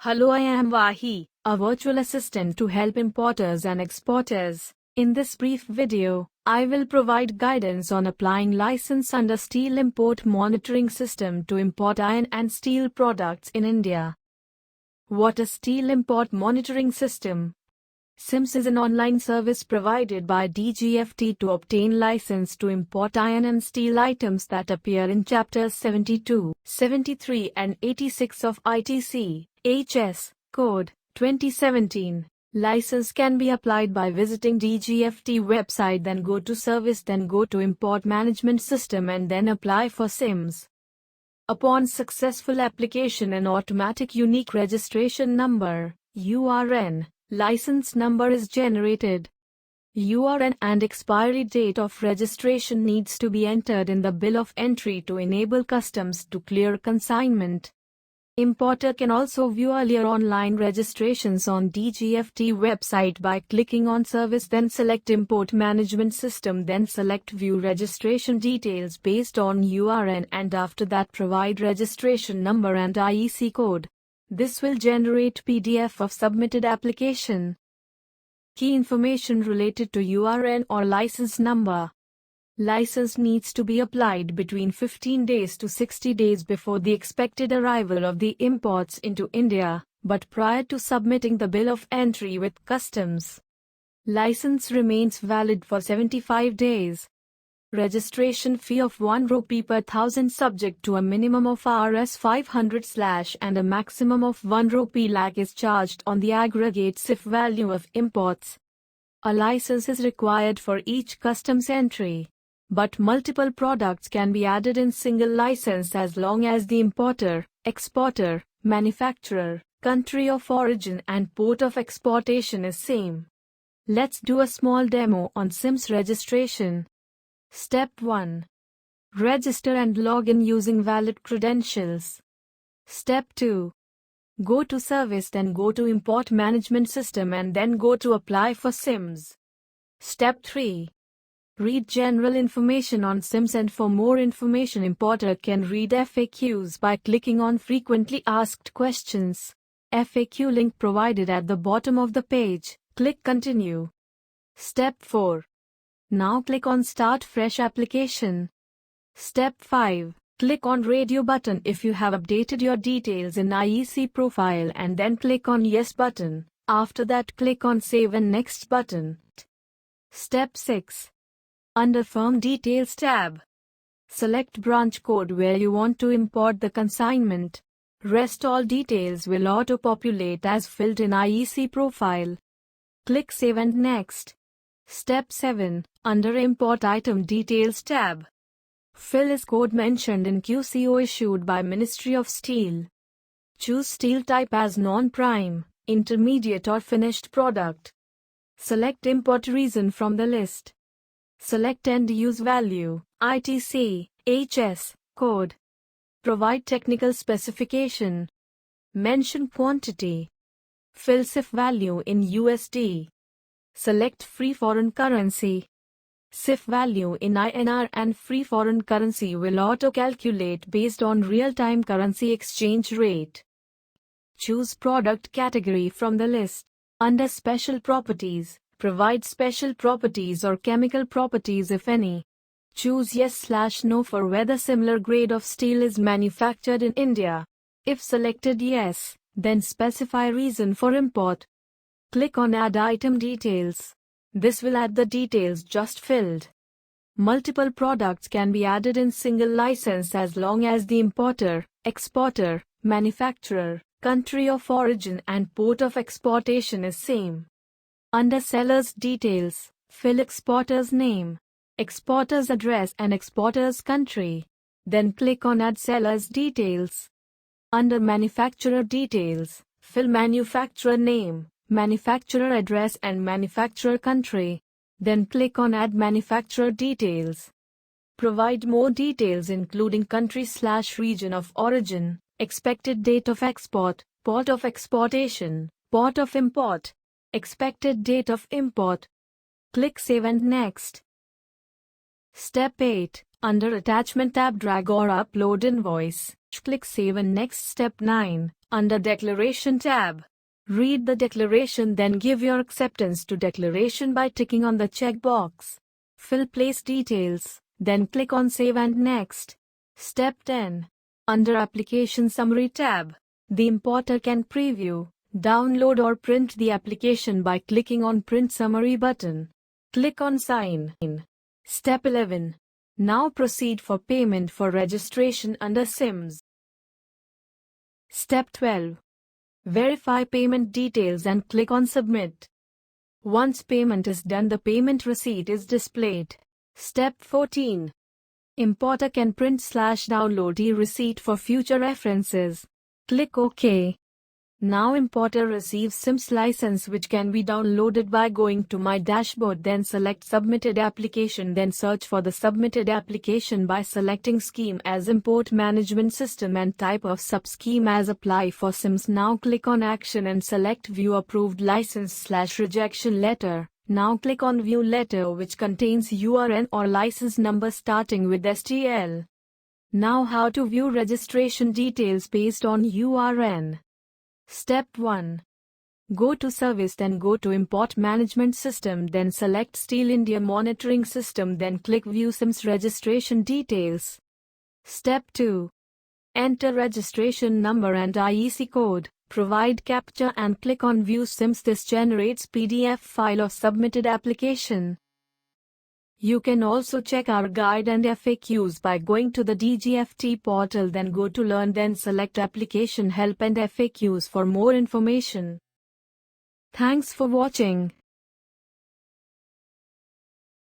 Hello, I am Wahi, a virtual assistant to help importers and exporters. In this brief video, I will provide guidance on applying license under Steel Import Monitoring System to import iron and steel products in India. What is Steel Import Monitoring System? SIMS is an online service provided by DGFT to obtain license to import iron and steel items that appear in Chapters 72, 73 and 86 of ITC, HS, Code, 2017. License can be applied by visiting DGFT website, then go to Service, then go to Import Management System and then apply for SIMS. Upon successful application, an automatic unique registration number, URN, license number is generated. URN and expiry date of registration needs to be entered in the bill of entry to enable customs to clear consignment. Importer can also view earlier online registrations on DGFT website by clicking on Service, then select Import Management System, then select View Registration Details based on URN, and after that provide registration number and IEC code. This will generate PDF of submitted application. Key information related to URN or license number. License needs to be applied between 15 days to 60 days before the expected arrival of the imports into India, but prior to submitting the bill of entry with customs. License remains valid for 75 days. Registration fee of 1 rupee per 1000 subject to a minimum of Rs 500/ and a maximum of 1 rupee lakh is charged on the aggregate CIF value of imports. A license is required for each customs entry, but multiple products can be added in single license as long as the importer, exporter, manufacturer, country of origin and port of exportation is same. Let's do a small demo on SIMS registration. Step 1. Register and log in using valid credentials. Step 2. Go to Service, then go to Import Management System and then go to Apply for SIMS. Step 3. Read general information on SIMS, and for more information importer can read FAQs by clicking on Frequently Asked Questions. FAQ link provided at the bottom of the page. Click Continue. Step 4. Now click on Start Fresh Application. Step 5. Click on Radio button if you have updated your details in IEC profile and then click on Yes button. After that click on Save and Next button. Step 6. Under Firm Details tab, select branch code where you want to import the consignment. Rest all details will auto-populate as filled in IEC profile. Click Save and Next. Step 7. Under Import Item Details tab, fill is code mentioned in QCO issued by Ministry of Steel. Choose steel type as non-prime, intermediate or finished product. Select import reason from the list. Select end use value, ITC, HS, code. Provide technical specification. Mention quantity. Fill CIF value in USD. Select free foreign currency. CIF value in INR and free foreign currency will auto-calculate based on real-time currency exchange rate. Choose product category from the list. Under Special Properties, provide special properties or chemical properties if any. Choose Yes/No for whether similar grade of steel is manufactured in India. If selected yes, then specify reason for import. Click on Add Item Details. This will add the details just filled. Multiple products can be added in single license as long as the importer, exporter, manufacturer, country of origin and port of exportation is same. Under Seller's Details, fill exporter's name, exporter's address and exporter's country. Then click on Add Seller's Details. Under Manufacturer Details, fill manufacturer name, manufacturer address and manufacturer country. Then click on Add Manufacturer Details. Provide more details including country/region of origin, expected date of export, port of exportation, port of import, expected date of import. Click Save and Next. Step 8. Under Attachment tab, drag or upload invoice. Click Save and Next. Step 9. Under Declaration tab, read the declaration, then give your acceptance to declaration by ticking on the checkbox. Fill place details, then click on Save and Next. Step 10. Under Application Summary tab, the importer can preview, download or print the application by clicking on Print Summary button. Click on Sign in. Step 11. Now proceed for payment for registration under SIMS. Step 12. Verify payment details and click on Submit. Once payment is done, the payment receipt is displayed. Step 14. Importer can print/download e-receipt for future references. Click OK. Now importer receives SIMS license, which can be downloaded by going to My Dashboard, then select Submitted Application, then search for the submitted application by selecting Scheme as Import Management System and type of sub-scheme as Apply for SIMS. Now click on Action and select View Approved License/Rejection Letter. Now click on View Letter, which contains URN or license number starting with STL. Now how to view registration details based on URN. Step 1. Go to Service, then go to Import Management System, then select Steel India Monitoring System, then click View SIMS Registration Details. Step 2. Enter registration number and IEC code, provide CAPTCHA and click on View SIMS. This generates PDF file of submitted application. You can also check our guide and FAQs by going to the DGFT portal, then go to Learn, then select Application Help and FAQs for more information. Thanks for watching.